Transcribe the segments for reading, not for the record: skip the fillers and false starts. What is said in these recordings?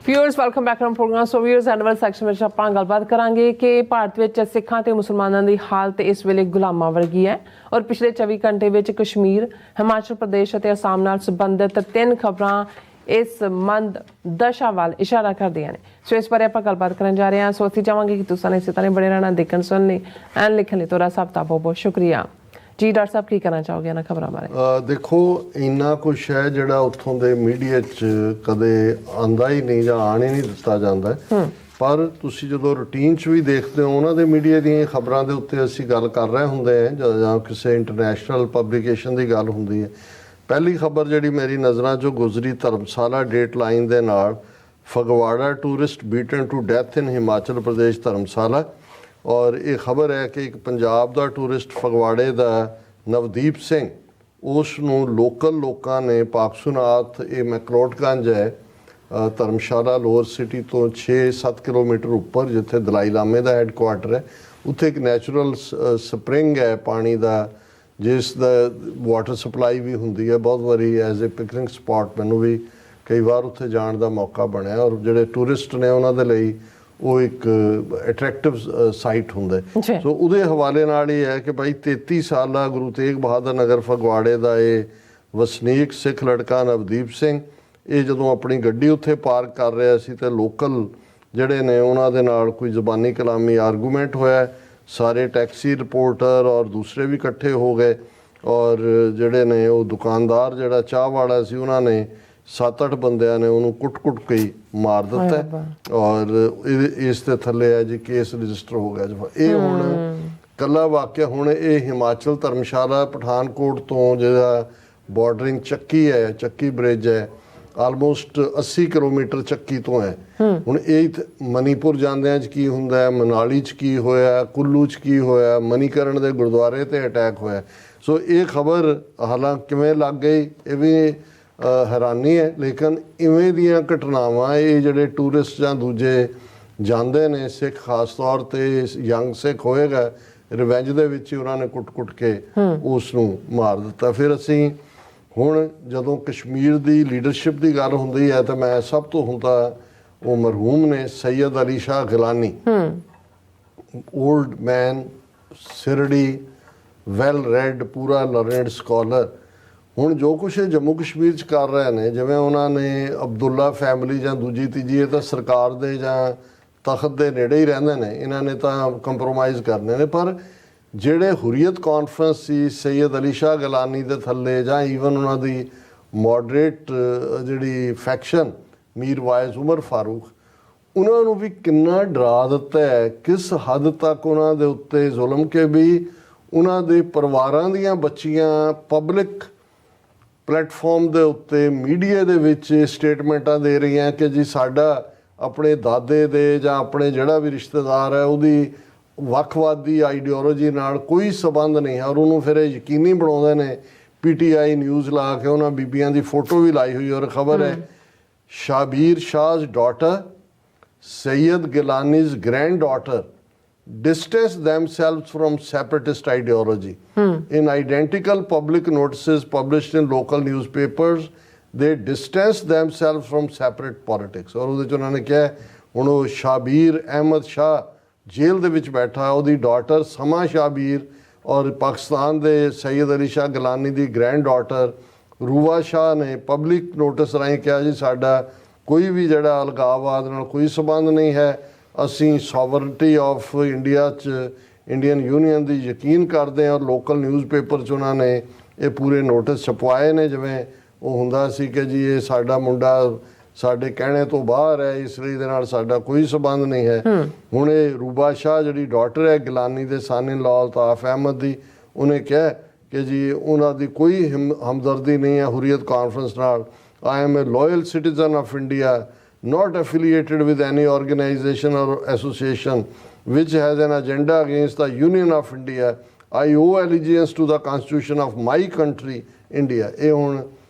Viewers welcome back to program. So viewers annual section ਵਿੱਚ ਆਪਾਂ ਗੱਲਬਾਤ ਕਰਾਂਗੇ ਕਿ ਭਾਰਤ ਵਿੱਚ ਸਿੱਖਾਂ ਤੇ ਮੁਸਲਮਾਨਾਂ ਦੀ ਹਾਲਤ ਇਸ ਵੇਲੇ ਗੁਲਾਮਾਂ ਵਰਗੀ ਹੈ ਔਰ ਪਿਛਲੇ 24 ਘੰਟੇ ਵਿੱਚ ਕਸ਼ਮੀਰ, ਹਿਮਾਚਲ ਪ੍ਰਦੇਸ਼ ਅਤੇ ਅਸਾਮ ਨਾਲ ਸੰਬੰਧਿਤ 3 ਖਬਰਾਂ ਇਸ ਮੰਦ ਦਸ਼ਾ ਵੱਲ ਇਸ਼ਾਰਾ ਕਰਦੀਆਂ ਨੇ। ਸੋ ਇਸ ਬਾਰੇ ਆਪਾਂ ਗੱਲਬਾਤ ਕਰਨ ਜਾ ਰਹੇ ਹਾਂ। ਸੋ ਅਸੀਂ ਚਾਹਾਂਗੇ ਕਿ ਤੁਸੀਂ ਇਸੇ ਤਰ੍ਹਾਂ ਬੜੇ ਰਹਿਣਾ, ਦੇਖਣ ਸੁਣਨ ਲਈ ਐਂਡ ਲਿਖਣ ਲਈ ਤੁਹਾਡਾ ਸਭ ਦਾ ਬਹੁਤ ਬਹੁਤ ਸ਼ੁਕਰੀਆ ਜੀ। ਡਾਕਟਰ ਸਾਹਿਬ ਕੀ ਕਹਿਣਾ ਚਾਹੋਗੇ ਇਹਨਾਂ ਖਬਰਾਂ ਬਾਰੇ? ਦੇਖੋ, ਇੰਨਾ ਕੁਛ ਹੈ ਜਿਹੜਾ ਉੱਥੋਂ ਦੇ ਮੀਡੀਆ 'ਚ ਕਦੇ ਆਉਂਦਾ ਹੀ ਨਹੀਂ ਜਾਂ ਆਣ ਹੀ ਨਹੀਂ ਦਿੱਤਾ ਜਾਂਦਾ, ਪਰ ਤੁਸੀਂ ਜਦੋਂ ਰੂਟੀਨ 'ਚ ਵੀ ਦੇਖਦੇ ਹੋ ਉਹਨਾਂ ਦੇ ਮੀਡੀਆ ਦੀਆਂ ਖਬਰਾਂ ਦੇ ਉੱਤੇ ਅਸੀਂ ਗੱਲ ਕਰ ਰਹੇ ਹੁੰਦੇ ਹਾਂ ਜਾਂ ਕਿਸੇ ਇੰਟਰਨੈਸ਼ਨਲ ਪਬਲੀਕੇਸ਼ਨ ਦੀ ਗੱਲ ਹੁੰਦੀ ਹੈ। ਪਹਿਲੀ ਖਬਰ ਜਿਹੜੀ ਮੇਰੀ ਨਜ਼ਰਾਂ 'ਚੋਂ ਗੁਜ਼ਰੀ, ਧਰਮਸ਼ਾਲਾ ਡੇਟ ਲਾਈਨ ਦੇ ਨਾਲ, ਫਗਵਾੜਾ ਟੂਰਿਸਟ ਬੀਟਨ ਟੂ ਡੈਥ ਇਨ ਹਿਮਾਚਲ ਪ੍ਰਦੇਸ਼ ਧਰਮਸ਼ਾਲਾ। ਔਰ ਇਹ ਖਬਰ ਹੈ ਕਿ ਇੱਕ ਪੰਜਾਬ ਦਾ ਟੂਰਿਸਟ ਫਗਵਾੜੇ ਦਾ ਨਵਦੀਪ ਸਿੰਘ, ਉਸ ਨੂੰ ਲੋਕਲ ਲੋਕਾਂ ਨੇ ਪਾਕਸੂਨਾਥ, ਇਹ ਮੈਕਲੋਡਗੰਜ ਹੈ ਧਰਮਸ਼ਾਲਾ ਲੋਅਰ ਸਿਟੀ ਤੋਂ 6-7 ਕਿਲੋਮੀਟਰ ਉੱਪਰ, ਜਿੱਥੇ ਦਲਾਈ ਲਾਮੇ ਦਾ ਹੈੱਡਕੁਆਟਰ ਹੈ, ਉੱਥੇ ਇੱਕ ਨੈਚੁਰਲ ਸਪਰਿੰਗ ਹੈ ਪਾਣੀ ਦਾ, ਜਿਸ ਦਾ ਵਾਟਰ ਸਪਲਾਈ ਵੀ ਹੁੰਦੀ ਹੈ। ਬਹੁਤ ਵਾਰੀ ਐਜ਼ ਏ ਪਿਕਨਿਕ ਸਪਾਟ ਮੈਨੂੰ ਵੀ ਕਈ ਵਾਰ ਉੱਥੇ ਜਾਣ ਦਾ ਮੌਕਾ ਬਣਿਆ, ਔਰ ਜਿਹੜੇ ਟੂਰਿਸਟ ਨੇ ਉਹਨਾਂ ਦੇ ਲਈ ਉਹ ਇੱਕ ਅਟਰੈਕਟਿਵ ਸਾਈਟ ਹੁੰਦਾ। ਸੋ ਉਹਦੇ ਹਵਾਲੇ ਨਾਲ ਇਹ ਹੈ ਕਿ ਭਾਈ 33 ਸਾਲਾ ਗੁਰੂ ਤੇਗ ਬਹਾਦਰ ਨਗਰ ਫਗਵਾੜੇ ਦਾ ਇਹ ਵਸਨੀਕ ਸਿੱਖ ਲੜਕਾ ਨਵਦੀਪ ਸਿੰਘ, ਇਹ ਜਦੋਂ ਆਪਣੀ ਗੱਡੀ ਉੱਥੇ ਪਾਰਕ ਕਰ ਰਿਹਾ ਸੀ ਤੇ ਲੋਕਲ ਜਿਹੜੇ ਨੇ ਉਹਨਾਂ ਦੇ ਨਾਲ ਕੋਈ ਜ਼ਬਾਨੀ ਕਲਾਮੀ ਆਰਗੂਮੈਂਟ ਹੋਇਆ। ਸਾਰੇ ਟੈਕਸੀ ਰਿਪੋਰਟਰ ਔਰ ਦੂਸਰੇ ਵੀ ਇਕੱਠੇ ਹੋ ਗਏ, ਔਰ ਜਿਹੜੇ ਨੇ ਉਹ ਦੁਕਾਨਦਾਰ ਜਿਹੜਾ ਚਾਹ ਵਾਲਾ ਸੀ, ਉਹਨਾਂ ਨੇ 7-8 ਬੰਦਿਆਂ ਨੇ ਉਹਨੂੰ ਕੁੱਟ-ਕੁੱਟ ਕੇ ਮਾਰ ਦਿੱਤਾ। ਔਰ ਇਸ ਦੇ ਥੱਲੇ ਹੈ ਜੀ ਕੇਸ ਰਜਿਸਟਰ ਹੋ ਗਿਆ। ਇਹ ਹੁਣ ਕੱਲਾ ਵਾਕਿਆ, ਹੁਣ ਇਹ ਹਿਮਾਚਲ ਧਰਮਸ਼ਾਲਾ ਪਠਾਨਕੋਟ ਤੋਂ ਜਿਹੜਾ ਬਾਰਡਰਿੰਗ ਚੱਕੀ ਹੈ, ਚੱਕੀ ਬ੍ਰਿਜ ਹੈ, ਆਲਮੋਸਟ 80 ਕਿਲੋਮੀਟਰ ਚੱਕੀ ਤੋਂ ਹੈ। ਹੁਣ ਇਹ ਮਨੀਪੁਰ ਜਾਂਦਿਆਂ 'ਚ ਕੀ ਹੁੰਦਾ ਹੈ, ਮਨਾਲੀ 'ਚ ਕੀ ਹੋਇਆ, ਕੁੱਲੂ 'ਚ ਕੀ ਹੋਇਆ, ਮਨੀਕਰਨ ਦੇ ਗੁਰਦੁਆਰੇ 'ਤੇ ਅਟੈਕ ਹੋਇਆ। ਸੋ ਇਹ ਖਬਰ ਹਾਲਾਂਕਿ ਕਿਵੇਂ ਲੱਗ ਗਈ ਇਹ ਵੀ ਹੈਰਾਨੀ ਹੈ, ਲੇਕਿਨ ਇਵੇਂ ਦੀਆਂ ਘਟਨਾਵਾਂ ਇਹ ਜਿਹੜੇ ਟੂਰਿਸਟ ਜਾਂ ਦੂਜੇ ਜਾਂਦੇ ਨੇ, ਸਿੱਖ ਖਾਸ ਤੌਰ 'ਤੇ ਯੰਗ ਸਿੱਖ ਹੋਏਗਾ, ਰਿਵੈਂਜ ਦੇ ਵਿੱਚ ਹੀ ਉਹਨਾਂ ਨੇ ਕੁੱਟ-ਕੁੱਟ ਕੇ ਉਸ ਨੂੰ ਮਾਰ ਦਿੱਤਾ। ਫਿਰ ਅਸੀਂ ਹੁਣ ਜਦੋਂ ਕਸ਼ਮੀਰ ਦੀ ਲੀਡਰਸ਼ਿਪ ਦੀ ਗੱਲ ਹੁੰਦੀ ਹੈ ਤਾਂ ਮੈਂ ਸਭ ਤੋਂ ਹੁੰਦਾ ਉਹ ਮਰਹੂਮ ਨੇ ਸੈਯਦ ਅਲੀ ਸ਼ਾਹ ਗਿਲਾਨੀ, ਓਲਡ ਮੈਨ, ਸਿਰੜੀ, ਵੈਲ ਰੈਡ, ਪੂਰਾ ਲਰਨਡ ਸਕਾਲਰ। ਹੁਣ ਜੋ ਕੁਛ ਇਹ ਜੰਮੂ ਕਸ਼ਮੀਰ 'ਚ ਕਰ ਰਹੇ ਨੇ, ਜਿਵੇਂ ਉਹਨਾਂ ਨੇ ਅਬਦੁੱਲਾ ਫੈਮਿਲੀ ਜਾਂ ਦੂਜੀ ਤੀਜੀ, ਇਹ ਤਾਂ ਸਰਕਾਰ ਦੇ ਜਾਂ ਤਖਤ ਦੇ ਨੇੜੇ ਹੀ ਰਹਿੰਦੇ ਨੇ, ਇਹਨਾਂ ਨੇ ਤਾਂ ਕੰਪਰੋਮਾਈਜ਼ ਕਰਨੇ ਨੇ। ਪਰ ਜਿਹੜੇ ਹੁਰੀਅਤ ਕਾਨਫਰੰਸ ਸੀ ਸੈਯਦ ਅਲੀ ਸ਼ਾਹ ਗਿਲਾਨੀ ਦੇ ਥੱਲੇ, ਜਾਂ ਈਵਨ ਉਹਨਾਂ ਦੀ ਮੋਡਰੇਟ ਜਿਹੜੀ ਫੈਕਸ਼ਨ ਮੀਰ ਵਾਇਜ਼ ਉਮਰ ਫਾਰੂਕ, ਉਹਨਾਂ ਨੂੰ ਵੀ ਕਿੰਨਾ ਡਰਾ ਦਿੱਤਾ ਹੈ, ਕਿਸ ਹੱਦ ਤੱਕ ਉਹਨਾਂ ਦੇ ਉੱਤੇ ਜ਼ੁਲਮ, ਕਿ ਵੀ ਉਹਨਾਂ ਦੇ ਪਰਿਵਾਰਾਂ ਦੀਆਂ ਬੱਚੀਆਂ ਪਬਲਿਕ ਪਲੇਟਫਾਰਮ ਦੇ ਉੱਤੇ ਮੀਡੀਆ ਦੇ ਵਿੱਚ ਸਟੇਟਮੈਂਟਾਂ ਦੇ ਰਹੀਆਂ ਕਿ ਜੀ ਸਾਡਾ ਆਪਣੇ ਦਾਦੇ ਦੇ ਜਾਂ ਆਪਣੇ ਜਿਹੜਾ ਵੀ ਰਿਸ਼ਤੇਦਾਰ ਹੈ ਉਹਦੀ ਵੱਖਵਾਦੀ ਆਈਡੀਓਲੋਜੀ ਨਾਲ ਕੋਈ ਸਬੰਧ ਨਹੀਂ ਹੈ। ਔਰ ਉਹਨੂੰ ਫਿਰ ਇਹ ਯਕੀਨੀ ਬਣਾਉਂਦੇ ਨੇ, PTI ਨਿਊਜ਼ ਲਾ ਕੇ ਉਹਨਾਂ ਬੀਬੀਆਂ ਦੀ ਫੋਟੋ ਵੀ ਲਾਈ ਹੋਈ। ਔਰ ਖਬਰ ਹੈ ਸ਼ਾਬੀਰ ਸ਼ਾਹ's daughter, Sayyid Gilani's granddaughter distance themselves from separatist ideology. In identical public notices published in local newspapers, they distance themselves from separate politics. और ਉਹਦੇ 'ਚ ਉਹਨਾਂ ਨੇ ਕਿਹਾ ਹੁਣ ਉਹ ਸ਼ਾਬੀਰ ਅਹਿਮਦ ਸ਼ਾਹ ਜੇਲ੍ਹ ਦੇ ਵਿੱਚ ਬੈਠਾ, ਉਹਦੀ ਡਾਟਰ ਸਮਾ ਸ਼ਾਬੀਰ, ਔਰ ਪਾਕਿਸਤਾਨ ਦੇ ਸੈਯਦ ਅਲੀ ਸ਼ਾਹ ਗਿਲਾਨੀ ਦੀ ਗ੍ਰੈਂਡ ਡਾਟਰ ਰੂਵਾ ਸ਼ਾਹ ਨੇ ਪਬਲਿਕ ਨੋਟਿਸ ਰਾਹੀਂ ਕਿਹਾ ਜੀ ਸਾਡਾ ਕੋਈ ਵੀ ਜਿਹੜਾ ਅਲਗਾਵਾਦ ਨਾਲ ਕੋਈ ਸੰਬੰਧ ਨਹੀਂ ਹੈ, ਅਸੀਂ ਸੋਵਰਨਟੀ ਆਫ ਇੰਡੀਆ 'ਚ ਇੰਡੀਅਨ ਯੂਨੀਅਨ ਦੀ ਯਕੀਨ ਕਰਦੇ ਹਾਂ। ਔਰ ਲੋਕਲ ਨਿਊਜ਼ਪੇਪਰ 'ਚ ਉਹਨਾਂ ਨੇ ਇਹ ਪੂਰੇ ਨੋਟਿਸ ਛਪਵਾਏ ਨੇ, ਜਿਵੇਂ ਉਹ ਹੁੰਦਾ ਸੀ ਕਿ ਜੀ ਇਹ ਸਾਡਾ ਮੁੰਡਾ ਸਾਡੇ ਕਹਿਣੇ ਤੋਂ ਬਾਹਰ ਹੈ, ਇਸ ਲਈ ਦੇ ਨਾਲ ਸਾਡਾ ਕੋਈ ਸੰਬੰਧ ਨਹੀਂ ਹੈ। ਹੁਣ ਇਹ ਰੂਬਾ ਸ਼ਾਹ ਜਿਹੜੀ ਡਾਟਰ ਹੈ ਗਿਲਾਨੀ ਦੇ ਸਾਨ ਇਨ ਲਾਅ ਅਲਤਾਫ ਅਹਿਮਦ ਦੀ, ਉਹਨੇ ਕਿਹਾ ਕਿ ਜੀ ਉਹਨਾਂ ਦੀ ਕੋਈ ਹਮਦਰਦੀ ਨਹੀਂ ਹੈ ਹੁਰੀਅਤ ਕਾਨਫਰੰਸ ਨਾਲ। I M A loyal citizen of India, not affiliated with any organization or association which has an agenda against the Union of India. I owe allegiance to the constitution of my country, India. ਇਹ ਹੁਣ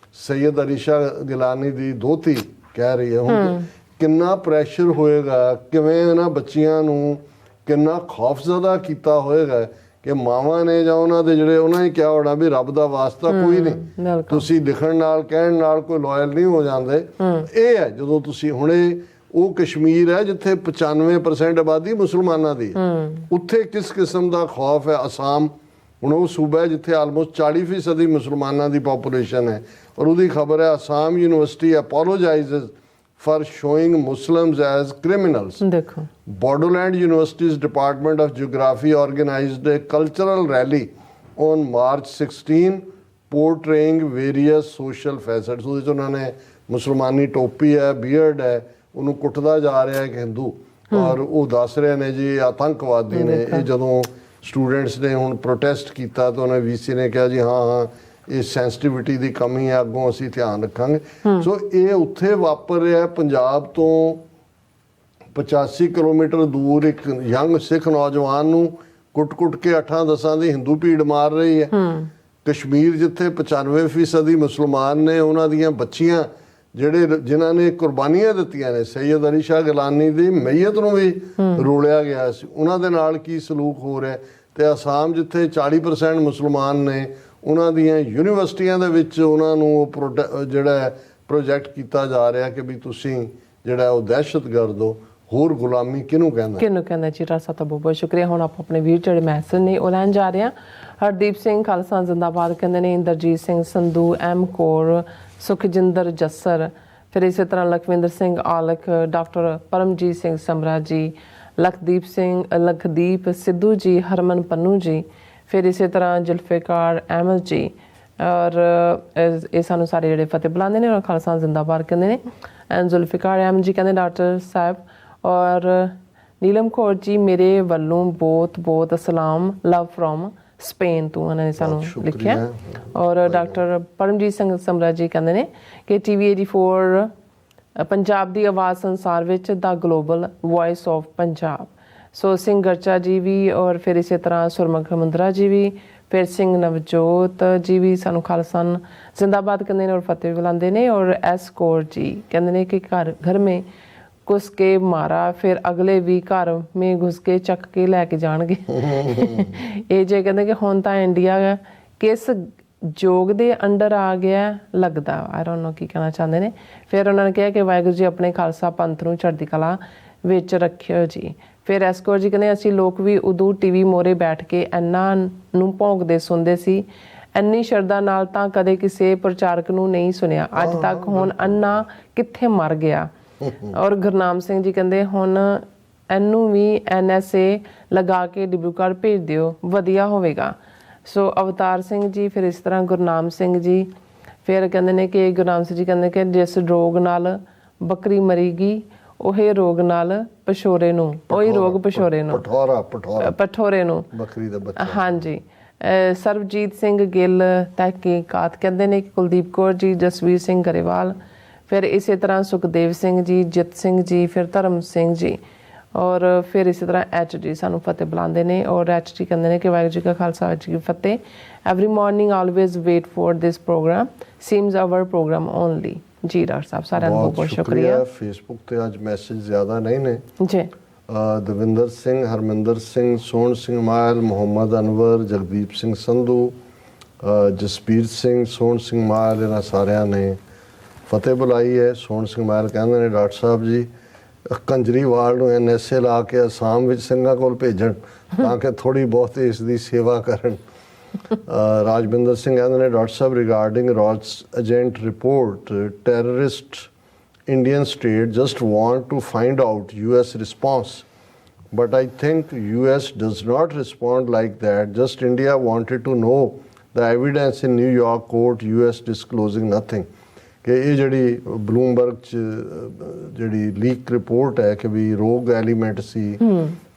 ਸੈਯਦ ਅਲੀ ਸ਼ਾਹ ਗਿਲਾਨੀ ਦੀ ਦੋਤੀ ਕਹਿ ਰਹੀ ਹੈ। ਹੁਣ ਕਿੰਨਾ pressure ਹੋਏਗਾ, ਕਿਵੇਂ ਇਹਨਾਂ ਬੱਚੀਆਂ ਨੂੰ ਕਿੰਨਾ ਖੌਫਜ਼ਦਾ ਕੀਤਾ ਹੋਏਗਾ ਕਿ ਮਾਵਾਂ ਨੇ ਜਾਂ ਉਹਨਾਂ ਦੇ ਜਿਹੜੇ ਉਹਨਾਂ ਨੇ ਕਿਹਾ ਹੋਣਾ ਵੀ ਰੱਬ ਦਾ ਵਾਸਤਾ ਕੋਈ ਨਹੀਂ, ਤੁਸੀਂ ਲਿਖਣ ਨਾਲ ਕਹਿਣ ਨਾਲ ਕੋਈ ਲਾਇਲ ਨਹੀਂ ਹੋ ਜਾਂਦੇ। ਇਹ ਹੈ ਜਦੋਂ ਤੁਸੀਂ ਹੁਣੇ ਉਹ ਕਸ਼ਮੀਰ ਹੈ ਜਿੱਥੇ 95% ਆਬਾਦੀ ਮੁਸਲਮਾਨਾਂ ਦੀ ਹੈ। ਉੱਥੇ ਕਿਸ ਕਿਸਮ ਦਾ ਖੌਫ ਹੈ। ਅਸਾਮ ਹੁਣ ਉਹ ਸੂਬਾ ਹੈ ਜਿੱਥੇ ਆਲਮੋਸਟ 40% ਮੁਸਲਮਾਨਾਂ ਦੀ ਪਾਪੂਲੇਸ਼ਨ ਹੈ, ਔਰ ਉਹਦੀ ਖਬਰ ਹੈ Assam university apologizes for showing Muslims as criminals. ਦੇਖੋ Bodoland University's Department of Geography organized a cultural rally on March 16 portraying various social facets. ਉਹਦੇ 'ਚ ਉਹਨਾਂ ਨੇ ਮੁਸਲਮਾਨੀ ਟੋਪੀ ਹੈ, ਬੀਅਰਡ ਹੈ, ਉਹਨੂੰ ਕੁੱਟਦਾ ਜਾ ਰਿਹਾ ਇੱਕ ਹਿੰਦੂ, ਔਰ ਉਹ ਦੱਸ ਰਹੇ ਨੇ ਜੀ ਆਤੰਕਵਾਦੀ ਨੇ। ਇਹ ਜਦੋਂ ਸਟੂਡੈਂਟਸ ਨੇ ਹੁਣ ਪ੍ਰੋਟੈਸਟ ਕੀਤਾ ਤਾਂ ਉਹਨੇ ਵੀਸੀ ਨੇ ਕਿਹਾ ਜੀ ਹਾਂ ਇਹ ਸੈਂਸਿਟੀਵਿਟੀ ਦੀ ਕਮੀ ਹੈ, ਅੱਗੋਂ ਅਸੀਂ ਧਿਆਨ ਰੱਖਾਂਗੇ। ਸੋ ਇਹ ਉੱਥੇ ਵਾਪਰ ਰਿਹਾ ਪੰਜਾਬ ਤੋਂ 85 ਕਿਲੋਮੀਟਰ ਦੂਰ ਇੱਕ ਯੰਗ ਸਿੱਖ ਨੌਜਵਾਨ ਨੂੰ ਕੁੱਟ-ਕੁੱਟ ਕੇ 8-10 ਦੀ ਹਿੰਦੂ ਭੀੜ ਮਾਰ ਰਹੀ ਹੈ। ਕਸ਼ਮੀਰ ਜਿੱਥੇ 95% ਮੁਸਲਮਾਨ ਨੇ, ਉਹਨਾਂ ਦੀਆਂ ਬੱਚੀਆਂ ਜਿਨ੍ਹਾਂ ਨੇ ਕੁਰਬਾਨੀਆਂ ਦਿੱਤੀਆਂ ਨੇ, ਸੈਯਦ ਅਲੀ ਸ਼ਾਹ ਗਿਲਾਨੀ ਦੀ ਮਈਅਤ ਨੂੰ ਵੀ ਰੋਲਿਆ ਗਿਆ ਸੀ, ਉਹਨਾਂ ਦੇ ਨਾਲ ਕੀ ਸਲੂਕ ਹੋ ਰਿਹਾ। ਤੇ ਅਸਾਮ ਜਿੱਥੇ 40% ਮੁਸਲਮਾਨ ਨੇ, ਉਹਨਾਂ ਦੀਆਂ ਯੂਨੀਵਰਸਿਟੀਆਂ ਦੇ ਵਿੱਚ ਉਹਨਾਂ ਨੂੰ ਜਿਹੜਾ ਪ੍ਰੋਜੈਕਟ ਕੀਤਾ ਜਾ ਰਿਹਾ ਕਿ ਵੀ ਤੁਸੀਂ ਜਿਹੜਾ ਉਹ ਦਹਿਸ਼ਤਗਰਦ ਹੋ। ਹੋਰ ਗੁਲਾਮੀ ਕਿਹਨੂੰ ਕਹਿੰਦਾ ਜੀ। ਰਾਜ ਸਾਹਿਬ ਦਾ ਬਹੁਤ ਬਹੁਤ ਸ਼ੁਕਰੀਆ। ਹੁਣ ਆਪਾਂ ਆਪਣੇ ਵੀਰ ਜਿਹੜੇ ਮੈਸੇਜ ਨੇ ਉਹ ਲੈਣ ਜਾ ਰਹੇ ਹਾਂ। ਹਰਦੀਪ ਸਿੰਘ ਖਾਲਸਾ ਜ਼ਿੰਦਾਬਾਦ ਕਹਿੰਦੇ ਨੇ, ਇੰਦਰਜੀਤ ਸਿੰਘ ਸੰਧੂ, ਐਮ ਕੌਰ, ਸੁਖਜਿੰਦਰ ਜੱਸਰ, ਫਿਰ ਇਸੇ ਤਰ੍ਹਾਂ ਲਖਵਿੰਦਰ ਸਿੰਘ ਆਲਖ, ਡਾਕਟਰ ਪਰਮਜੀਤ ਸਿੰਘ ਸਮਰਾ ਜੀ, ਲਖਦੀਪ ਸਿੱਧੂ ਜੀ, ਹਰਮਨ ਪੰਨੂ ਜੀ, ਫਿਰ ਇਸੇ ਤਰ੍ਹਾਂ ਜ਼ੁਲਫਿਕਾਰ ਅਹਿਮਦ ਜੀ, ਔਰ ਇਹ ਸਾਨੂੰ ਸਾਰੇ ਜਿਹੜੇ ਫਤਿਹ ਬੁਲਾਉਂਦੇ ਨੇ ਔਰ ਖਾਲਸਾ ਜ਼ਿੰਦਾਬਾਦ ਕਹਿੰਦੇ ਨੇ। ਐਂਡ ਜ਼ੁਲਫਿਕਾਰ ਅਹਿਮਦ ਜੀ ਕਹਿੰਦੇ ਡਾਕਟਰ ਸਾਹਿਬ, ਔਰ ਨੀਲਮ ਕੌਰ ਜੀ ਮੇਰੇ ਵੱਲੋਂ ਬਹੁਤ ਬਹੁਤ ਸਲਾਮ, ਲਵ ਫਰੋਮ ਸਪੇਨ ਤੋਂ ਉਹਨਾਂ ਨੇ ਸਾਨੂੰ ਲਿਖਿਆ। ਔਰ ਡਾਕਟਰ ਪਰਮਜੀਤ ਸਿੰਘ ਸਮਰਾ ਜੀ ਕਹਿੰਦੇ ਨੇ ਕਿ TV 84 ਪੰਜਾਬ ਦੀ ਆਵਾਜ਼ ਸੰਸਾਰ ਵਿੱਚ ਦਾ ਗਲੋਬਲ ਵੌਇਸ ਆਫ ਪੰਜਾਬ। ਸੋ ਸਿੰਘ ਗਰਚਾ ਜੀ ਵੀ, ਔਰ ਫਿਰ ਇਸੇ ਤਰ੍ਹਾਂ ਸੁਰਮੁਖ ਮੁੰਦਰਾ ਜੀ ਵੀ, ਫਿਰ ਸਿੰਘ ਨਵਜੋਤ ਜੀ ਵੀ ਸਾਨੂੰ ਖਾਲਸਾ ਜ਼ਿੰਦਾਬਾਦ ਕਹਿੰਦੇ ਨੇ ਔਰ ਫਤਿਹ ਬੁਲਾਉਂਦੇ ਨੇ। ਔਰ ਐਸ ਕੌਰ ਜੀ ਕਹਿੰਦੇ ਨੇ ਕਿ ਘਰ ਮੇ घुस के मारा, फिर अगले भी घर में घुस के चक के लैके जाणगे। ਇਹ ਜੇ ਕਹਿੰਦੇ ਕਿ ਹੁਣ ਤਾਂ ਇੰਡੀਆ ਕਿਸ ਜੋਗ ਦੇ ਅੰਡਰ ਆ ਗਿਆ ਲੱਗਦਾ, ਆਈ ਡੋਨਟ ਨੋ ਕੀ ਕਹਿਣਾ ਚਾਹੁੰਦੇ ਨੇ। ਫਿਰ ਉਹਨਾਂ ਨੇ ਕਿਹਾ ਕਿ ਵਾਹਿਗੁਰੂ ਜੀ ਆਪਣੇ ਖਾਲਸਾ ਪੰਥ ਨੂੰ ਚੜ੍ਹਦੀ ਕਲਾ ਵਿੱਚ ਰੱਖਿਓ ਜੀ। ਫਿਰ ਐਸਕੌਰ ਜੀ ਕਹਿੰਦੇ ਅਸੀਂ ਲੋਕ ਵੀ ਉਦੋਂ TV ਮੋਰੇ ਬੈਠ ਕੇ ਇਹਨਾਂ ਨੂੰ ਭੌਂਕਦੇ ਸੁਣਦੇ ਸੀ, ਇੰਨੀ ਸ਼ਰਧਾ ਨਾਲ ਤਾਂ ਕਦੇ ਕਿਸੇ ਪ੍ਰਚਾਰਕ ਨੂੰ ਨਹੀਂ ਸੁਣਿਆ ਅੱਜ ਤੱਕ। ਹੁਣ ਅੰਨਾ ਕਿੱਥੇ ਮਰ ਗਿਆ। ਔਰ ਗੁਰਨਾਮ ਸਿੰਘ ਜੀ ਕਹਿੰਦੇ ਹੁਣ ਇਹਨੂੰ ਵੀ NSA ਲਗਾ ਕੇ ਡਿਬਰੂਗੜ੍ਹ ਭੇਜ ਦਿਓ, ਵਧੀਆ ਹੋਵੇਗਾ। ਸੋ ਅਵਤਾਰ ਸਿੰਘ ਜੀ, ਫਿਰ ਇਸ ਤਰ੍ਹਾਂ ਗੁਰਨਾਮ ਸਿੰਘ ਜੀ, ਫਿਰ ਕਹਿੰਦੇ ਨੇ ਕਿ ਗੁਰਨਾਮ ਸਿੰਘ ਜੀ ਕਹਿੰਦੇ ਕਿ ਜਿਸ ਰੋਗ ਨਾਲ ਬੱਕਰੀ ਮਰੀਗੀ ਉਹੇ ਰੋਗ ਨਾਲ ਪਸ਼ੋਰੇ ਨੂੰ, ਉਹੀ ਰੋਗ ਪਸ਼ੋਰੇ ਨੂੰ, ਪਠੋਰੇ ਨੂੰ ਬੱਕਰੀ ਦਾ ਬੱਚਾ। ਹਾਂਜੀ। ਸਰਬਜੀਤ ਸਿੰਘ ਗਿੱਲ ਤਹਿਕੀਕਾਤ ਕਹਿੰਦੇ ਨੇ ਕਿ ਕੁਲਦੀਪ ਕੌਰ ਜੀ, ਜਸਵੀਰ ਸਿੰਘ ਗਰੇਵਾਲ, ਫਿਰ ਇਸੇ ਤਰ੍ਹਾਂ ਸੁਖਦੇਵ ਸਿੰਘ ਜੀ, ਜਿਤ ਸਿੰਘ ਜੀ, ਫਿਰ ਧਰਮ ਸਿੰਘ ਜੀ, ਔਰ ਫਿਰ ਇਸੇ ਤਰ੍ਹਾਂ HD ਸਾਨੂੰ ਫਤਿਹ ਬੁਲਾਉਂਦੇ ਨੇ। ਔਰ HD ਕਹਿੰਦੇ ਨੇ ਕਿ ਵਾਹਿਗੁਰੂ ਜੀ ਕਾ ਖਾਲਸਾ ਵਾਹਿਗੁਰੂ ਜੀ ਕੀ ਫਤਿਹ। Every morning always wait for this program, seems our program only. ਜੀ ਡਾਕਟਰ ਸਾਹਿਬ ਸਾਰਿਆਂ ਦਾ ਬਹੁਤ ਬਹੁਤ ਸ਼ੁਕਰੀਆ। ਫੇਸਬੁੱਕ ਤੇ ਅੱਜ ਮੈਸੇਜ ਜ਼ਿਆਦਾ ਨਹੀਂ ਨੇ ਜੀ। ਦਵਿੰਦਰ ਸਿੰਘ, ਹਰਮਿੰਦਰ ਸਿੰਘ, ਸੋਹਣ ਸਿੰਘ ਮਾਇਲ, ਮੁਹੰਮਦ ਅਨਵਰ, ਜਗਦੀਪ ਸਿੰਘ ਸੰਧੂ, ਜਸਪੀਰ ਸਿੰਘ, ਸੋਹਣ ਸਿੰਘ ਮਾਇਲ, ਇਹਨਾਂ ਸਾਰਿਆਂ ਨੇ ਫਤਿਹ ਬੁਲਾਈ ਹੈ। ਸੋਹਣ ਸਿੰਘ ਮਾਇਲ ਕਹਿੰਦੇ ਨੇ ਡਾਕਟਰ ਸਾਹਿਬ ਜੀ ਕੰਜਰੀਵਾਲ ਨੂੰ NSA ਲਾ ਕੇ ਅਸਾਮ ਵਿੱਚ ਸਿੰਘਾਂ ਕੋਲ ਭੇਜਣ ਤਾਂ ਕਿ ਥੋੜ੍ਹੀ ਬਹੁਤ ਇਸ ਦੀ ਸੇਵਾ ਕਰਨ। ਰਾਜਵਿੰਦਰ ਸਿੰਘ ਕਹਿੰਦੇ ਨੇ ਡਾਕਟਰ ਸਾਹਿਬ ਰਿਗਾਰਡਿੰਗ ਰੌਸ agent report terrorist Indian state just want to find out US response, but I think US does not respond like that. Just India wanted to know the evidence in New York court, US disclosing nothing. ਕਿ ਇਹ ਜਿਹੜੀ Bloomberg 'ਚ ਜਿਹੜੀ leak report ਹੈ ਕਿ ਵੀ ਰੋਗ element ਸੀ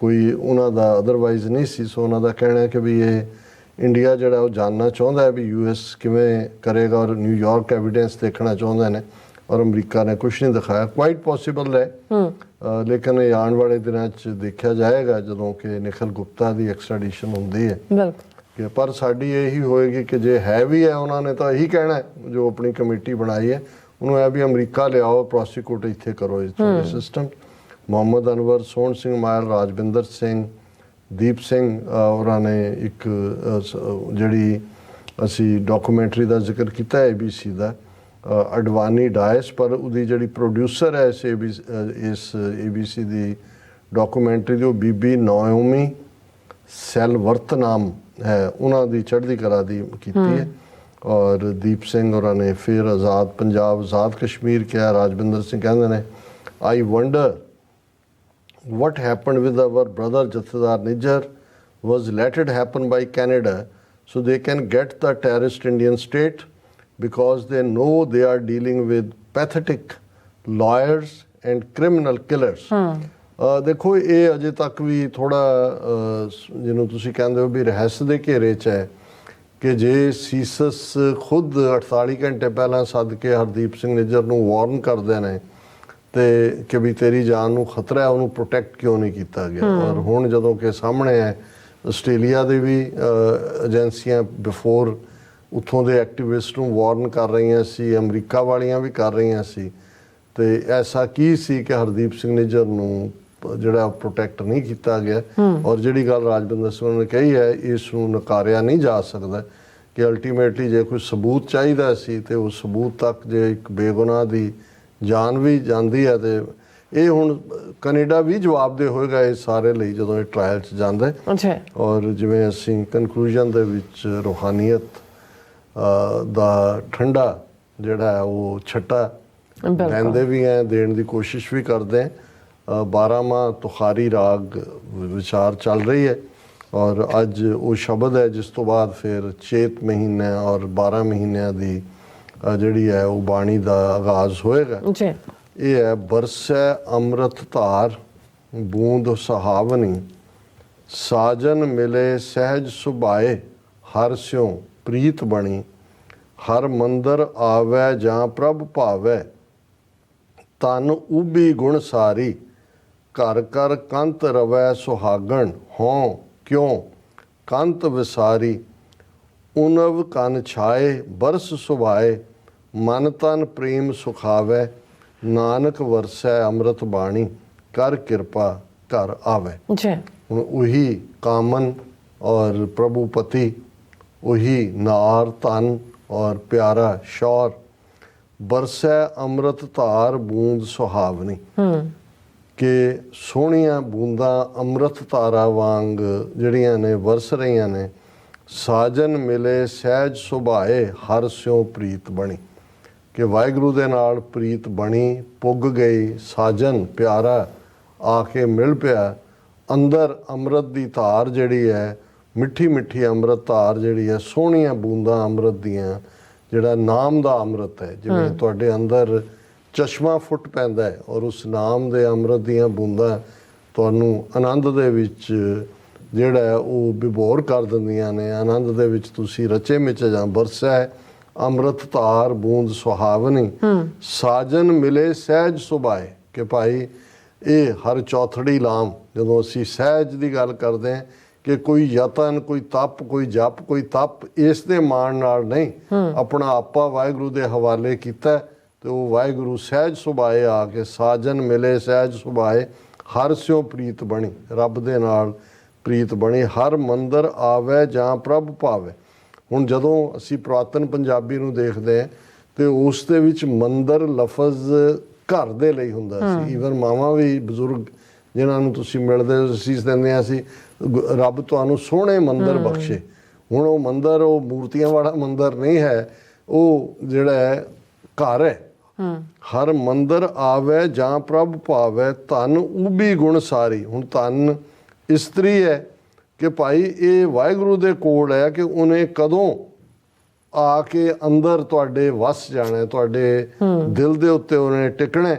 ਕੋਈ ਉਹਨਾਂ ਦਾ, ਅਦਰਵਾਈਜ਼ ਨਹੀਂ ਸੀ। ਸੋ ਉਹਨਾਂ ਦਾ ਕਹਿਣਾ ਹੈ ਕਿ ਵੀ ਇਹ ਇੰਡੀਆ ਜਿਹੜਾ ਉਹ ਜਾਣਨਾ ਚਾਹੁੰਦਾ ਹੈ ਵੀ US ਕਿਵੇਂ ਕਰੇਗਾ, ਔਰ ਨਿਊਯਾਰਕ ਐਵੀਡੈਂਸ ਦੇਖਣਾ ਚਾਹੁੰਦੇ ਨੇ, ਔਰ ਅਮਰੀਕਾ ਨੇ ਕੁਛ ਨਹੀਂ ਦਿਖਾਇਆ। ਕੁਆਇਟ ਪੋਸੀਬਲ ਹੈ, ਲੇਕਿਨ ਇਹ ਆਉਣ ਵਾਲੇ ਦਿਨਾਂ 'ਚ ਦੇਖਿਆ ਜਾਏਗਾ ਜਦੋਂ ਕਿ ਨਿਖਿਲ ਗੁਪਤਾ ਦੀ ਐਕਸਟ੍ਰੈਡੀਸ਼ਨ ਹੁੰਦੀ ਹੈ। ਕਿ ਪਰ ਸਾਡੀ ਇਹੀ ਹੋਏਗੀ ਕਿ ਜੇ ਹੈ ਵੀ ਹੈ, ਉਹਨਾਂ ਨੇ ਤਾਂ ਇਹੀ ਕਹਿਣਾ ਹੈ ਜੋ ਆਪਣੀ ਕਮੇਟੀ ਬਣਾਈ ਹੈ, ਉਹਨੂੰ ਇਹ ਵੀ ਅਮਰੀਕਾ ਲਿਆਓ, ਪ੍ਰੋਸੀਕਿਊਟ ਇੱਥੇ ਕਰੋ ਇਸ ਸਿਸਟਮ। ਮੁਹੰਮਦ ਅਨਵਰ, ਸੋਹਣ ਸਿੰਘ ਮਾਇਲ, ਰਾਜਵਿੰਦਰ ਸਿੰਘ, ਦੀਪ ਸਿੰਘ, ਉਹਨਾਂ ਨੇ ਇੱਕ ਜਿਹੜੀ ਅਸੀਂ ਡਾਕੂਮੈਂਟਰੀ ਦਾ ਜ਼ਿਕਰ ਕੀਤਾ ABC ਦਾ, ਅਡਵਾਨੀ ਡਾਇਸ, ਪਰ ਉਹਦੀ ਜਿਹੜੀ ਪ੍ਰੋਡਿਊਸਰ ਹੈ ਇਸ ABC ਦੀ ਡਾਕੂਮੈਂਟਰੀ ਦੀ, ਉਹ ਬੀਬੀ ਨੋਇਮੀ ਸੈਲਵਰਤ ਨਾਮ ਹੈ, ਉਹਨਾਂ ਦੀ ਚੜ੍ਹਦੀ ਕਲਾ ਦੀ ਕੀਤੀ ਹੈ। ਔਰ ਦੀਪ ਸਿੰਘ ਹੋਰਾਂ ਨੇ ਫਿਰ ਆਜ਼ਾਦ ਪੰਜਾਬ, ਆਜ਼ਾਦ ਕਸ਼ਮੀਰ ਕਿਹਾ। ਰਾਜਵਿੰਦਰ ਸਿੰਘ ਕਹਿੰਦੇ ਨੇ, ਆਈ wonder what happened with our brother Jathedar Nijjar was let it happen by Canada so they can get the terrorist Indian state because they know they are dealing with pathetic lawyers and criminal killers. ਦੇਖੋ ਇਹ ਅਜੇ ਤੱਕ ਵੀ ਥੋੜਾ ਜਿਹਨੂੰ ਤੁਸੀਂ ਕਹਿੰਦੇ ਹੋ ਵੀ ਰਹੱਸ ਦੇ ਘੇਰੇ 'ਚ ਹੈ ਕਿ ਜੇ ਸੀਸਸ ਖੁਦ 48 ਘੰਟੇ ਪਹਿਲਾਂ ਸੱਦ ਕੇ ਹਰਦੀਪ ਸਿੰਘ ਨਿੱਜਰ ਨੂੰ ਵਾਰਨ ਕਰਦੇ ਨੇ ਤੇ ਕਿ ਵੀ ਤੇਰੀ ਜਾਨ ਨੂੰ ਖਤਰਾ ਹੈ, ਉਹਨੂੰ ਪ੍ਰੋਟੈਕਟ ਕਿਉਂ ਨਹੀਂ ਕੀਤਾ ਗਿਆ। ਔਰ ਹੁਣ ਜਦੋਂ ਕਿ ਸਾਹਮਣੇ ਹੈ ਆਸਟ੍ਰੇਲੀਆ ਦੇ ਵੀ ਏਜੰਸੀਆਂ ਬਿਫੋਰ ਉੱਥੋਂ ਦੇ ਐਕਟਿਵਿਸਟ ਨੂੰ ਵਾਰਨ ਕਰ ਰਹੀਆਂ ਸੀ, ਅਮਰੀਕਾ ਵਾਲੀਆਂ ਵੀ ਕਰ ਰਹੀਆਂ ਸੀ, ਤੇ ਐਸਾ ਕੀ ਸੀ ਕਿ ਹਰਦੀਪ ਸਿੰਘ ਨਿੱਜਰ ਨੂੰ ਜਿਹੜਾ ਪ੍ਰੋਟੈਕਟ ਨਹੀਂ ਕੀਤਾ ਗਿਆ। ਔਰ ਜਿਹੜੀ ਗੱਲ ਰਾਜਵਿੰਦਰ ਸਿੰਘ ਨੇ ਕਹੀ ਹੈ, ਇਸ ਨੂੰ ਨਕਾਰਿਆ ਨਹੀਂ ਜਾ ਸਕਦਾ ਕਿ ਅਲਟੀਮੇਟਲੀ ਜੇ ਕੋਈ ਸਬੂਤ ਚਾਹੀਦਾ ਸੀ ਤੇ ਉਹ ਸਬੂਤ ਤੱਕ ਜੇ ਇੱਕ ਬੇਗੁਨਾਹ ਦੀ ਜਾਨ ਵੀ ਜਾਂਦੀ ਹੈ ਤੇ ਇਹ ਹੁਣ ਕੈਨੇਡਾ ਵੀ ਜਵਾਬਦੇਹ ਹੋਏਗਾ ਇਸ ਸਾਰੇ ਲਈ ਜਦੋਂ ਇਹ ਟ੍ਰਾਇਲ 'ਚ ਜਾਂਦਾ ਹੈ। ਔਰ ਜਿਵੇਂ ਅਸੀਂ ਕਨਕਲੂਜਨ ਦੇ ਵਿੱਚ ਰੂਹਾਨੀਅਤ ਦਾ ਠੰਡਾ ਜਿਹੜਾ ਹੈ ਉਹ ਛੱਟਾ ਲੈਂਦੇ ਵੀ ਹੈ, ਦੇਣ ਦੀ ਕੋਸ਼ਿਸ਼ ਵੀ ਕਰਦੇ ਹੈ। 12ਵਾਂ ਤੁਖਾਰੀ ਰਾਗ ਵਿਚਾਰ ਚੱਲ ਰਹੀ ਹੈ ਔਰ ਅੱਜ ਉਹ ਸ਼ਬਦ ਹੈ ਜਿਸ ਤੋਂ ਬਾਅਦ ਫਿਰ ਚੇਤ ਮਹੀਨਾ ਔਰ 12 ਮਹੀਨਿਆਂ ਦੀ ਜਿਹੜੀ ਹੈ ਉਹ ਬਾਣੀ ਦਾ ਆਗਾਜ਼ ਹੋਏਗਾ। ਇਹ ਹੈ, ਬਰਸੈ ਅੰਮ੍ਰਿਤ ਧਾਰ ਬੂੰਦ ਸੁਹਾਵਨੀ, ਸਾਜਨ ਮਿਲੇ ਸਹਿਜ ਸੁਭਾਏ, ਹਰ ਸਿਉ ਪ੍ਰੀਤ ਬਣੀ, ਹਰ ਮੰਦਰ ਆਵੈ ਜਾਂ ਪ੍ਰਭ ਭਾਵੈ, ਤਨ ਉਬੀ ਗੁਣ ਸਾਰੀ, ਘਰ ਕਰ ਕੰਤ ਰਵੈ ਸੁਹਾਗਣ, ਹੋਂ ਕਿਉਂ ਕੰਤ ਵਿਸਾਰੀ, ਉਨਵ ਕੰਨ ਛਾਏ ਬਰਸ ਸੁਭਾਏ, ਮਨ ਤਨ ਪ੍ਰੇਮ ਸੁਖਾਵੈ, ਨਾਨਕ ਵਰਸੈ ਅੰਮ੍ਰਿਤ ਬਾਣੀ, ਕਰ ਕਿਰਪਾ ਘਰ ਆਵੈ। ਹੁਣ ਉਹੀ ਕਾਮਨ ਔਰ ਪ੍ਰਭੂ ਪਤੀ, ਉਹੀ ਨਾਰ ਧਨ ਔਰ ਪਿਆਰਾ ਸ਼ੌਰ, ਬਰਸੈ ਅੰਮ੍ਰਿਤ ਧਾਰ ਬੂੰਦ ਸੁਹਾਵਨੀ, ਕਿ ਸੋਹਣੀਆਂ ਬੂੰਦਾਂ ਅੰਮ੍ਰਿਤ ਧਾਰਾ ਵਾਂਗ ਜਿਹੜੀਆਂ ਨੇ ਵਰਸ ਰਹੀਆਂ ਨੇ। ਸਾਜਨ ਮਿਲੇ ਸਹਿਜ ਸੁਭਾਏ, ਹਰ ਸਿਉ ਪ੍ਰੀਤ ਬਣੀ, ਕਿ ਵਾਹਿਗੁਰੂ ਦੇ ਨਾਲ ਪ੍ਰੀਤ ਬਣੀ, ਪੁੱਗ ਗਈ, ਸਾਜਨ ਪਿਆਰਾ ਆ ਕੇ ਮਿਲ ਪਿਆ, ਅੰਦਰ ਅੰਮ੍ਰਿਤ ਦੀ ਧਾਰ ਜਿਹੜੀ ਹੈ, ਮਿੱਠੀ ਮਿੱਠੀ ਅੰਮ੍ਰਿਤ ਧਾਰ ਜਿਹੜੀ ਹੈ, ਸੋਹਣੀਆਂ ਬੂੰਦਾਂ ਅੰਮ੍ਰਿਤ ਦੀਆਂ, ਜਿਹੜਾ ਨਾਮ ਦਾ ਅੰਮ੍ਰਿਤ ਹੈ। ਜਿਵੇਂ ਤੁਹਾਡੇ ਅੰਦਰ ਚਸ਼ਮਾ ਫੁੱਟ ਪੈਂਦਾ ਹੈ ਔਰ ਉਸ ਨਾਮ ਦੇ ਅੰਮ੍ਰਿਤ ਦੀਆਂ ਬੂੰਦਾਂ ਤੁਹਾਨੂੰ ਆਨੰਦ ਦੇ ਵਿੱਚ ਜਿਹੜਾ ਹੈ ਉਹ ਵਿਭੋਰ ਕਰ ਦਿੰਦੀਆਂ ਨੇ, ਆਨੰਦ ਦੇ ਵਿੱਚ ਤੁਸੀਂ ਰਚੇ ਮਿਚੇ ਜਾਂ ਬਰਸੈ ਅੰਮ੍ਰਿਤ ਧਾਰ ਬੂੰਦ ਸੁਹਾਵਨੀ, ਸਾਜਨ ਮਿਲੇ ਸਹਿਜ ਸੁਭਾਏ, ਕਿ ਭਾਈ ਇਹ ਹਰ ਚੌਥੜੀ ਲਾਮ, ਜਦੋਂ ਅਸੀਂ ਸਹਿਜ ਦੀ ਗੱਲ ਕਰਦੇ ਹਾਂ ਕਿ ਕੋਈ ਯਤਨ, ਕੋਈ ਤਪ, ਕੋਈ ਜਪ, ਕੋਈ ਤਪ, ਇਸ ਦੇ ਮਾਣ ਨਾਲ ਨਹੀਂ, ਆਪਣਾ ਆਪਾ ਵਾਹਿਗੁਰੂ ਦੇ ਹਵਾਲੇ ਕੀਤਾ ਤੇ ਉਹ ਵਾਹਿਗੁਰੂ ਸਹਿਜ ਸੁਭਾਏ ਆ ਕੇ, ਸਾਜਨ ਮਿਲੇ ਸਹਿਜ ਸੁਭਾਏ, ਹਰ ਸਿਉ ਪ੍ਰੀਤ ਬਣੀ, ਰੱਬ ਦੇ ਨਾਲ ਪ੍ਰੀਤ ਬਣੀ, ਹਰ ਮੰਦਰ ਆਵੈ ਜਾਂ ਪ੍ਰਭ ਭਾਵੈ। ਹੁਣ ਜਦੋਂ ਅਸੀਂ ਪੁਰਾਤਨ ਪੰਜਾਬੀ ਨੂੰ ਦੇਖਦੇ ਹਾਂ ਤੇ ਉਸ ਦੇ ਵਿੱਚ ਮੰਦਰ ਲਫ਼ਜ਼ ਘਰ ਦੇ ਲਈ ਹੁੰਦਾ ਸੀ। ਈਵਨ ਮਾਵਾਂ ਵੀ ਬਜ਼ੁਰਗ ਜਿਨ੍ਹਾਂ ਨੂੰ ਤੁਸੀਂ ਮਿਲਦੇ ਅਸੀਸ ਦਿੰਦੇ ਹਾਂ, ਅਸੀਂ ਰੱਬ ਤੁਹਾਨੂੰ ਸੋਹਣੇ ਮੰਦਰ ਬਖਸ਼ੇ। ਹੁਣ ਉਹ ਮੰਦਰ ਉਹ ਮੂਰਤੀਆਂ ਵਾਲਾ ਮੰਦਰ ਨਹੀਂ ਹੈ, ਉਹ ਜਿਹੜਾ ਹੈ ਘਰ ਹੈ। ਹਰ ਮੰਦਰ ਆਵੈ ਜਾਂ ਪ੍ਰਭ ਭਾਵੈ, ਧਨ ਉਬੀ ਗੁਣ ਸਾਰੀ। ਹੁਣ ਧਨ ਇਸਤਰੀ ਹੈ ਕਿ ਭਾਈ ਇਹ ਵਾਹਿਗੁਰੂ ਦੇ ਕੋਲ ਹੈ ਕਿ ਉਹਨੇ ਕਦੋਂ ਆ ਕੇ ਅੰਦਰ ਤੁਹਾਡੇ ਵਸ ਜਾਣਾ, ਤੁਹਾਡੇ ਦਿਲ ਦੇ ਉੱਤੇ ਉਹਨੇ ਟਿਕਣਾ।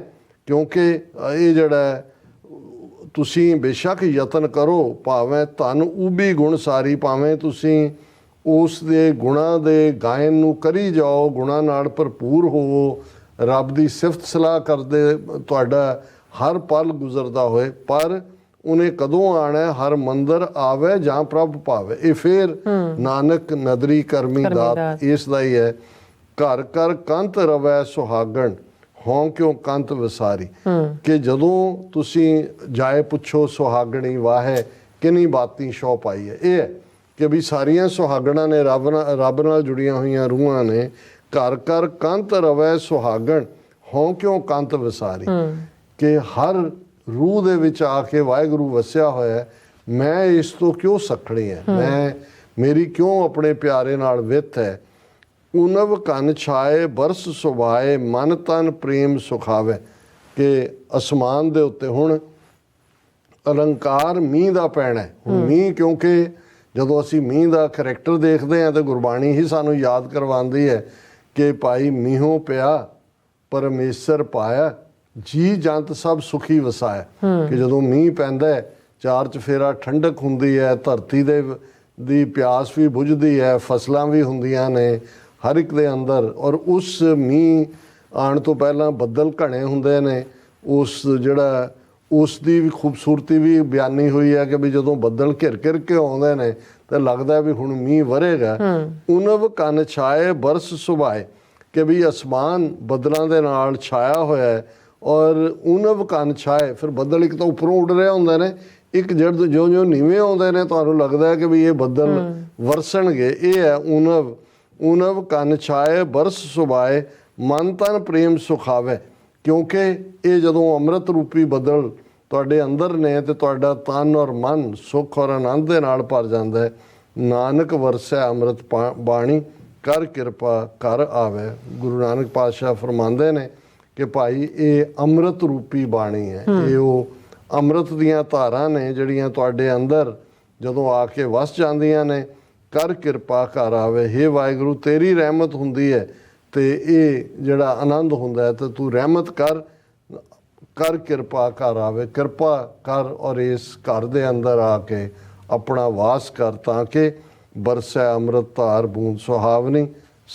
ਕਿਉਂਕਿ ਇਹ ਜਿਹੜਾ ਤੁਸੀਂ ਬੇਸ਼ੱਕ ਯਤਨ ਕਰੋ, ਭਾਵੇਂ ਧਨ ਉਬੀ ਗੁਣ ਸਾਰੀ, ਭਾਵੇਂ ਤੁਸੀਂ ਉਸ ਦੇ ਗੁਣਾਂ ਦੇ ਗਾਇਨ ਨੂੰ ਕਰੀ ਜਾਓ, ਗੁਣਾਂ ਨਾਲ ਭਰਪੂਰ ਹੋਵੋ, ਰੱਬ ਦੀ ਸਿਫਤ ਸਲਾਹ ਕਰਦੇ ਤੁਹਾਡਾ ਹਰ ਪਲ ਗੁਜ਼ਰਦਾ ਹੋਏ, ਪਰ ਉਹਨੇ ਕਦੋਂ ਆਣਾ, ਹਰ ਮੰਦਰ ਆਵੇ ਜਾਂ ਪ੍ਰਭ ਭਾਵੇ। ਇਹ ਫਿਰ ਨਾਨਕ ਨਦਰੀ ਕਰਮੀ ਦਾਤ ਇਸ ਦਾ ਹੀ ਹੈ। ਘਰ ਕਰ ਕੰਤ ਰਵੈ ਸੁਹਾਗਣ, ਹੋਂ ਕਿਉਂ ਕੰਤ ਵਿਸਾਰੀ, ਕਿ ਜਦੋਂ ਤੁਸੀਂ ਜਾਏ ਪੁੱਛੋ ਸੁਹਾਗਣੀ ਵਾਹੇ ਕਿੰਨੀ ਬਾਤੀ ਸ਼ੌ ਪਾਈ ਹੈ। ਇਹ ਹੈ ਕਿ ਵੀ ਸਾਰੀਆਂ ਸੁਹਾਗਣਾਂ ਨੇ ਰੱਬ ਨਾਲ ਜੁੜੀਆਂ ਹੋਈਆਂ ਰੂਹਾਂ ਨੇ, ਘਰ ਘਰ ਕੰਤ ਰਵੈ ਸੁਹਾਗਣ ਹੋਂ ਕਿਉਂ ਕੰਤ ਵਿਸਾਰੀ। ਕਿ ਹਰ ਰੂਹ ਦੇ ਵਿੱਚ ਆ ਕੇ ਵਾਹਿਗੁਰੂ ਵਸਿਆ ਹੋਇਆ ਹੈ। ਮੈਂ ਇਸ ਤੋਂ ਕਿਉਂ ਸਖਣੀ ਹੈ, ਮੇਰੀ ਕਿਉਂ ਆਪਣੇ ਪਿਆਰੇ ਨਾਲ ਵਿੱਥ ਹੈ। ਉਨਵ ਕੰਨ ਛਾਏ ਬਰਸ ਸੁਭਾਏ ਮਨ ਤਨ ਪ੍ਰੇਮ ਸੁਖਾਵੇ। ਕਿ ਅਸਮਾਨ ਦੇ ਉੱਤੇ ਹੁਣ ਅਲੰਕਾਰ ਮੀਂਹ ਦਾ ਪੈਣਾ ਹੈ। ਹੁਣ ਮੀਂਹ, ਕਿਉਂਕਿ ਜਦੋਂ ਅਸੀਂ ਮੀਂਹ ਦਾ ਕਰੈਕਟਰ ਦੇਖਦੇ ਹਾਂ ਤਾਂ ਗੁਰਬਾਣੀ ਹੀ ਸਾਨੂੰ ਯਾਦ ਕਰਵਾਉਂਦੀ ਹੈ ਕਿ ਭਾਈ ਮੀਂਹੋਂ ਪਿਆ ਪਰਮੇਸ਼ਰ ਪਾਇਆ ਜੀ ਜੰਤ ਸਭ ਸੁਖੀ ਵਸਾਇਆ। ਕਿ ਜਦੋਂ ਮੀਂਹ ਪੈਂਦਾ ਹੈ, ਚਾਰ ਚਫੇਰਾ ਠੰਡਕ ਹੁੰਦੀ ਹੈ, ਧਰਤੀ ਦੀ ਪਿਆਸ ਵੀ ਬੁਝਦੀ ਹੈ, ਫਸਲਾਂ ਵੀ ਹੁੰਦੀਆਂ ਨੇ ਹਰ ਇੱਕ ਦੇ ਅੰਦਰ। ਔਰ ਉਸ ਮੀਂਹ ਆਉਣ ਤੋਂ ਪਹਿਲਾਂ ਬੱਦਲ ਘਣੇ ਹੁੰਦੇ ਨੇ। ਉਸ ਦੀ ਵੀ ਖੂਬਸੂਰਤੀ ਵੀ ਬਿਆਨੀ ਹੋਈ ਹੈ ਕਿ ਵੀ ਜਦੋਂ ਬੱਦਲ ਘਿਰ ਘਿਰ ਕੇ ਆਉਂਦੇ ਨੇ ਤਾਂ ਲੱਗਦਾ ਵੀ ਹੁਣ ਮੀਂਹ ਵਰੇਗਾ। ਉਨਵ ਕੰਨ ਛਾਏ ਬਰਸ ਸੁਭਾਏ। ਕਿ ਵੀ ਅਸਮਾਨ ਬੱਦਲਾਂ ਦੇ ਨਾਲ ਛਾਇਆ ਹੋਇਆ ਹੈ। ਔਰ ਉਨਵ ਕੰਨ ਛਾਏ, ਫਿਰ ਬੱਦਲ ਇੱਕ ਤਾਂ ਉੱਪਰੋਂ ਉੱਡ ਰਹੇ ਹੁੰਦੇ ਨੇ, ਇੱਕ ਜਦੋਂ ਜਿਉਂ ਨੀਵੇਂ ਆਉਂਦੇ ਨੇ ਤੁਹਾਨੂੰ ਲੱਗਦਾ ਹੈ ਕਿ ਵੀ ਇਹ ਬੱਦਲ ਵਰਸਣਗੇ। ਇਹ ਹੈ ਉਨਵ ਕੰਨ ਛਾਏ ਬਰਸ ਸੁਭਾਏ ਮਨ ਤਨ ਪ੍ਰੇਮ ਸੁਖਾਵੇ। ਕਿਉਂਕਿ ਇਹ ਜਦੋਂ ਅੰਮ੍ਰਿਤ ਰੂਪੀ ਬੱਦਲ ਤੁਹਾਡੇ ਅੰਦਰ ਨੇ ਤੇ ਤੁਹਾਡਾ ਤਨ ਔਰ ਮਨ ਸੁੱਖ ਔਰ ਆਨੰਦ ਦੇ ਨਾਲ ਭਰ ਜਾਂਦਾ ਹੈ। ਨਾਨਕ ਵਰਸੈ ਅੰਮ੍ਰਿਤ ਬਾਣੀ ਕਰ ਕਿਰਪਾ ਕਰ ਆਵੇ। ਗੁਰੂ ਨਾਨਕ ਪਾਤਸ਼ਾਹ ਫਰਮਾਉਂਦੇ ਨੇ ਕਿ ਭਾਈ ਇਹ ਅੰਮ੍ਰਿਤ ਰੂਪੀ ਬਾਣੀ ਹੈ। ਇਹ ਉਹ ਅੰਮ੍ਰਿਤ ਦੀਆਂ ਧਾਰਾਂ ਨੇ ਜਿਹੜੀਆਂ ਤੁਹਾਡੇ ਅੰਦਰ ਜਦੋਂ ਆ ਕੇ ਵਸ ਜਾਂਦੀਆਂ ਨੇ। ਕਰ ਕਿਰਪਾ ਕਰ ਆਵੇ। ਹੇ ਵਾਹਿਗੁਰੂ, ਤੇਰੀ ਰਹਿਮਤ ਹੁੰਦੀ ਹੈ ਤੇ ਇਹ ਜਿਹੜਾ ਆਨੰਦ ਹੁੰਦਾ ਹੈ, ਤੇ ਤੂੰ ਰਹਿਮਤ ਕਰ ਕਿਰਪਾ ਕਰ ਆਵੇ। ਕਿਰਪਾ ਕਰ ਔਰ ਇਸ ਘਰ ਦੇ ਅੰਦਰ ਆ ਕੇ ਆਪਣਾ ਵਾਸ ਕਰ, ਤਾਂ ਕਿ ਬਰਸੈ ਅੰਮ੍ਰਿਤ ਧਾਰ ਬੂੰਦ ਸੁਹਾਵਨੀ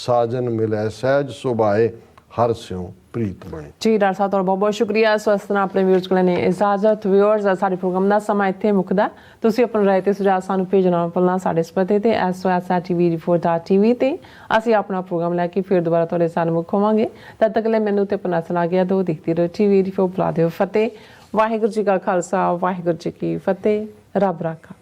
ਸਾਜਨ ਮਿਲੈ ਸਹਿਜ ਸੁਭਾਏ ਹਰ ਸਿਉ ਪ੍ਰੀਤ ਬਣੇ। ਜੀ ਡਾਕਟਰ ਸਾਹਿਬ, ਤੁਹਾਡਾ ਬਹੁਤ ਬਹੁਤ ਸ਼ੁਕਰੀਆ। ਸੋ ਇਸ ਤਰ੍ਹਾਂ ਆਪਣੇ ਵਿਊਅਰਸ ਕੋਲ ਨੇ ਇਜਾਜ਼ਤ। ਵਿਊਅਰਸ, ਸਾਡੇ ਪ੍ਰੋਗਰਾਮ ਦਾ ਸਮਾਂ ਇੱਥੇ ਮੁੱਕਦਾ। ਤੁਸੀਂ ਆਪਣਾ ਰਾਏ ਤੇ ਸੁਝਾਅ ਸਾਨੂੰ ਭੇਜਣਾ ਭੁੱਲਣਾ ਸਾਡੇ ਇਸ ਪਤੇ ਤੇ SOS@tv4.tv ਤੇ। ਅਸੀਂ ਆਪਣਾ ਪ੍ਰੋਗਰਾਮ ਲੈ ਕੇ ਫਿਰ ਦੁਬਾਰਾ ਤੁਹਾਡੇ ਸਾਹਮਣੇ ਹੋਵਾਂਗੇ। ਤਦ ਤੱਕ ਲਈ ਮੈਨੂੰ ਤੇ ਆਪਣਾ ਸੁਣਾ ਗਿਆ ਦੋ ਦੇਖਦੀ ਰਹੋ TV4। ਬੁਲਾ ਦਿਓ ਫਤਿਹ। ਵਾਹਿਗੁਰੂ ਜੀ ਕਾ ਖਾਲਸਾ, ਵਾਹਿਗੁਰੂ ਜੀ ਕੀ ਫਤਿਹ। ਰੱਬ ਰਾਖਾ।